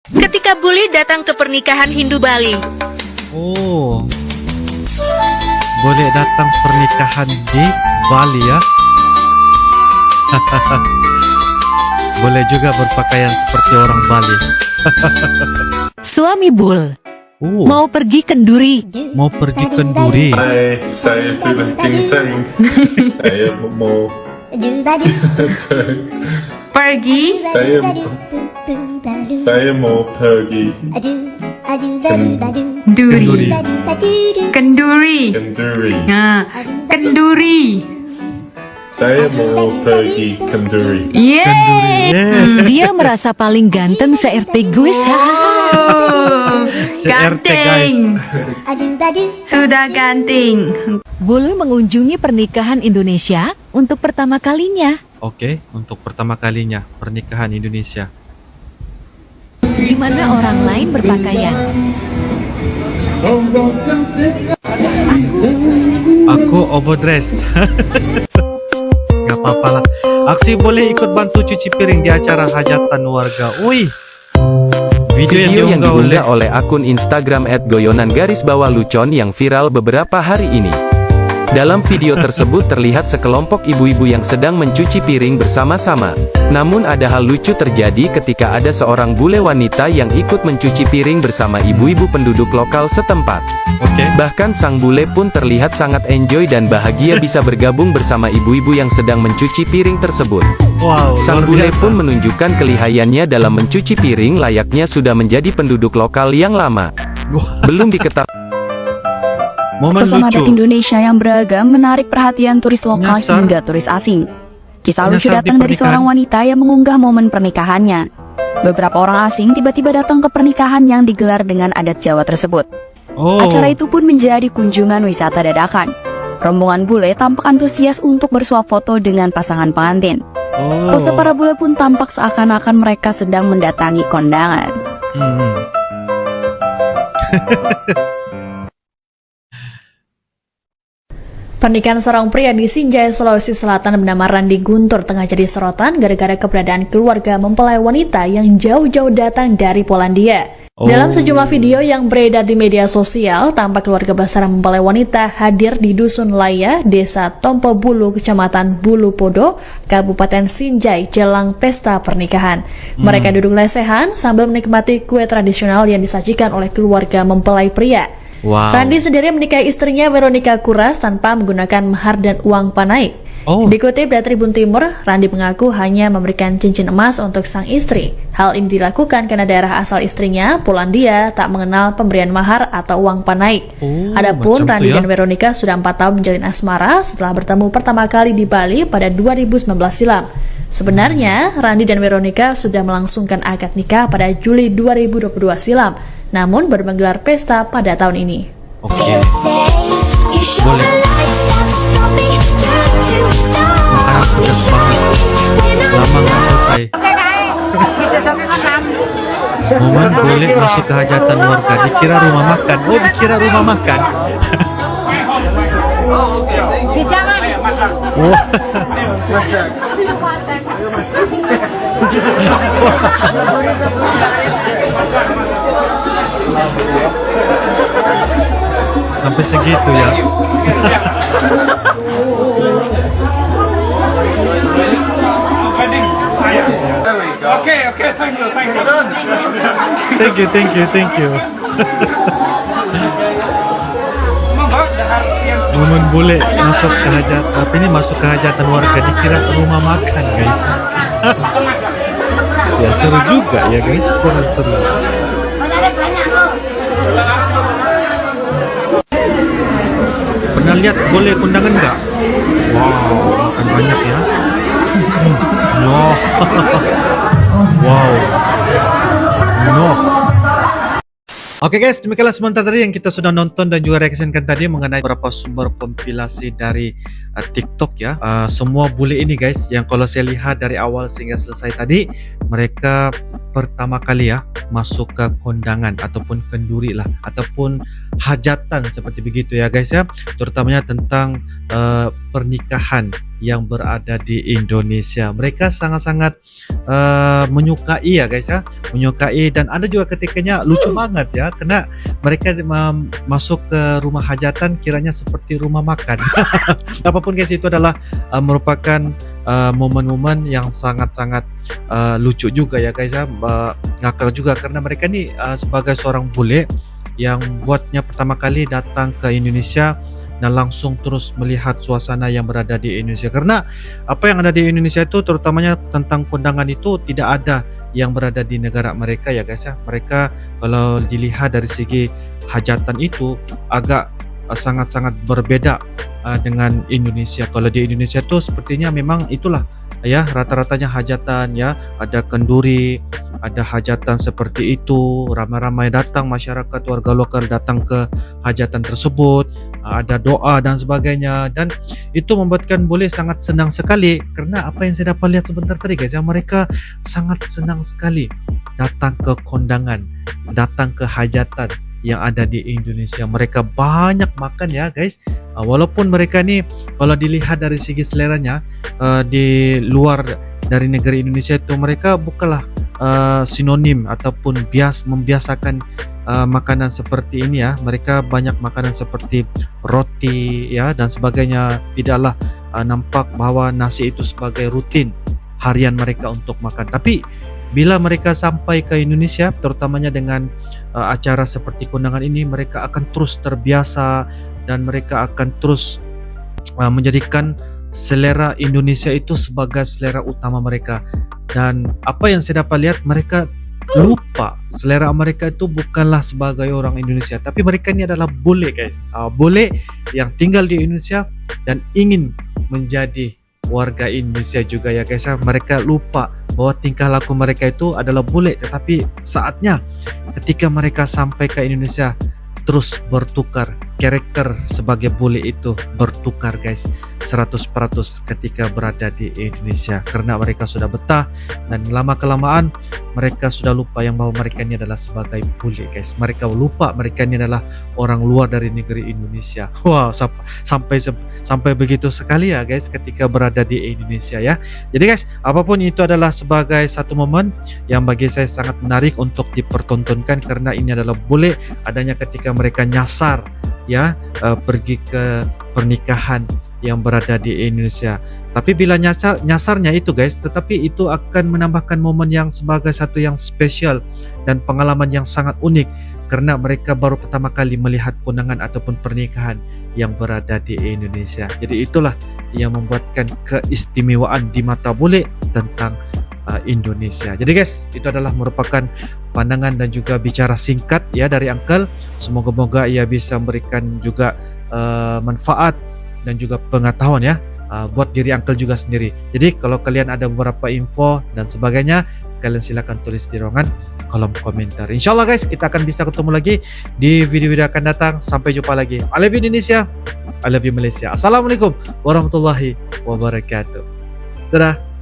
Ketika bule datang ke pernikahan Hindu Bali. Oh, boleh datang pernikahan di Bali ya. Boleh juga berpakaian seperti orang Bali. Suami Bul Oh, mau pergi kenduri. mau pergi kenduri. Hai, saya sudah kencang. Saya mau Pergi saya mau pergi duri. Kenduri. kenduri. Nah, kenduri. Saya mau pergi kenduri. Yeay. Yeah. Dia merasa paling ganteng se-RT guys. CRT guys. Ganteng. Sudah ganteng. Bul mengunjungi pernikahan Indonesia untuk pertama kalinya. Oke, untuk pertama kalinya pernikahan Indonesia. Di mana orang lain berpakaian. Aku overdress. Gak apa-apa lah. Aksi boleh ikut bantu cuci piring di acara hajatan warga. Wih. Video yang diunggah oleh akun Instagram @goyonan_lucon yang viral beberapa hari ini. Dalam video tersebut terlihat sekelompok ibu-ibu yang sedang mencuci piring bersama-sama. Namun ada hal lucu terjadi ketika ada seorang bule wanita yang ikut mencuci piring bersama ibu-ibu penduduk lokal setempat. Oke. Bahkan sang bule pun terlihat sangat enjoy dan bahagia bisa bergabung bersama ibu-ibu yang sedang mencuci piring tersebut. Wow, Sang luar bule biasa. pun menunjukkan kelihayannya dalam mencuci piring layaknya sudah menjadi penduduk lokal yang lama. Wah. Belum diketahui. Momen Pesona lucu. adat Indonesia yang beragam menarik perhatian turis lokal Nyasar. hingga turis asing. Kisah lucu Nyasar di datang dari pernikahan. seorang wanita yang mengunggah momen pernikahannya. Beberapa orang asing tiba-tiba datang ke pernikahan yang digelar dengan adat Jawa tersebut. Oh. Acara itu pun menjadi kunjungan wisata dadakan. Rombongan bule tampak antusias untuk bersuap foto dengan pasangan pengantin. Oh. Pose para bule pun tampak seakan-akan mereka sedang mendatangi kondangan. Hmm. Pernikahan seorang pria di Sinjai, Sulawesi Selatan bernama Randi Guntur tengah jadi sorotan gara-gara keberadaan keluarga mempelai wanita yang jauh-jauh datang dari Polandia. Oh. Dalam sejumlah video yang beredar di media sosial, tampak keluarga besar mempelai wanita hadir di Dusun Laya, Desa Tompo Bulu, Kecamatan Bulu Podo, Kabupaten Sinjai, jelang pesta pernikahan. Mereka duduk lesehan sambil menikmati kue tradisional yang disajikan oleh keluarga mempelai pria. Wow. Randi sendiri menikahi istrinya Veronica Kuras tanpa menggunakan mahar dan uang panai. Oh. Dikutip dari Tribun Timur, Randi mengaku hanya memberikan cincin emas untuk sang istri. Hal ini dilakukan karena daerah asal istrinya, Polandia, tak mengenal pemberian mahar atau uang panai. Oh, Adapun macam Randi tu ya. dan Veronica sudah 4 tahun menjalin asmara setelah bertemu pertama kali di Bali pada 2019 silam. Sebenarnya, Randi dan Veronica sudah melangsungkan akad nikah pada Juli 2022 silam, namun baru menggelar pesta pada tahun ini. Oke. Boleh. Makanan pedas banget. Lama nggak selesai. Momen boleh masuk ke hajatan warga. Dikira rumah makan. Oh, dikira rumah makan. Oh. Sampai segitu ya. Thank you. Momen bule masuk ke masuk ke hajatan warga dikira rumah makan, guys. Ya seru juga ya, guys. Seru. Pernah lihat boleh kondangan nggak? Wow, makan banyak ya. No. Wow. No. Oke guys, demikianlah sementara tadi yang kita sudah nonton dan juga reaksikan tadi mengenai beberapa sumber kompilasi dari TikTok ya. Semua bule ini guys, yang kalau saya lihat dari awal sehingga selesai tadi, mereka pertama kali ya masuk ke kondangan ataupun kenduri lah, ataupun hajatan seperti begitu ya guys ya, terutamanya tentang pernikahan yang berada di Indonesia. Mereka sangat-sangat menyukai ya guys ya, menyukai, dan ada juga ketikanya lucu banget ya, karena mereka masuk ke rumah hajatan kiranya seperti rumah makan. Apapun guys, itu adalah merupakan momen-momen yang sangat-sangat lucu juga ya guys ya, ngakak juga, karena mereka nih sebagai seorang bule yang buatnya pertama kali datang ke Indonesia dan langsung terus melihat suasana yang berada di Indonesia. Karena apa yang ada di Indonesia itu terutamanya tentang kondangan itu tidak ada yang berada di negara mereka ya guys ya. Mereka kalau dilihat dari segi hajatan itu agak sangat-sangat berbeda dengan Indonesia. Kalau di Indonesia itu sepertinya memang itulah ya, rata-ratanya hajatan ya, ada kenduri, ada hajatan seperti itu, ramai-ramai datang masyarakat warga lokal datang ke hajatan tersebut, ada doa dan sebagainya, dan itu membuatkan bule sangat senang sekali. Karena apa yang saya dapat lihat sebentar tadi guys ya, mereka sangat senang sekali datang ke kondangan, datang ke hajatan yang ada di Indonesia. Mereka banyak makan ya guys, walaupun mereka nih kalau dilihat dari segi seleranya di luar dari negeri Indonesia itu mereka bukanlah sinonim ataupun membiasakan makanan seperti ini ya. Mereka banyak makanan seperti roti ya dan sebagainya, tidaklah nampak bahwa nasi itu sebagai rutin harian mereka untuk makan. Tapi bila mereka sampai ke Indonesia, terutamanya dengan acara seperti kondangan ini, mereka akan terus terbiasa dan mereka akan terus menjadikan selera Indonesia itu sebagai selera utama mereka. Dan apa yang saya dapat lihat, mereka lupa selera mereka itu bukanlah sebagai orang Indonesia, tapi mereka ini adalah bule guys, bule yang tinggal di Indonesia dan ingin menjadi warga Indonesia juga ya guys ya. Mereka lupa bahwa tingkah laku mereka itu adalah bule, tetapi saatnya ketika mereka sampai ke Indonesia terus bertukar, karakter sebagai bule itu bertukar guys 100% ketika berada di Indonesia, karena mereka sudah betah dan lama-kelamaan mereka sudah lupa yang bahwa mereka ini adalah sebagai bule guys. Mereka lupa mereka ini adalah orang luar dari negeri Indonesia. Wow, sampai begitu sekali ya guys ketika berada di Indonesia ya. Jadi guys, apapun itu adalah sebagai satu momen yang bagi saya sangat menarik untuk dipertontonkan, karena ini adalah bule adanya ketika mereka nyasar ya, pergi ke pernikahan yang berada di Indonesia. Tapi bila nyasarnya itu guys, tetapi itu akan menambahkan momen yang sebagai satu yang spesial dan pengalaman yang sangat unik, karena mereka baru pertama kali melihat kondangan ataupun pernikahan yang berada di Indonesia. Jadi itulah yang membuatkan keistimewaan di mata bule tentang Indonesia. Jadi guys, itu adalah merupakan pandangan dan juga bicara singkat ya dari Uncle. Semoga-moga ia bisa memberikan juga manfaat dan juga pengetahuan ya buat diri Uncle juga sendiri. Jadi kalau kalian ada beberapa info dan sebagainya, kalian silakan tulis di ruangan kolom komentar. Insyaallah guys, kita akan bisa ketemu lagi di video-video akan datang. Sampai jumpa lagi. I love you Indonesia, I love you Malaysia. Assalamualaikum warahmatullahi wabarakatuh. Dadah.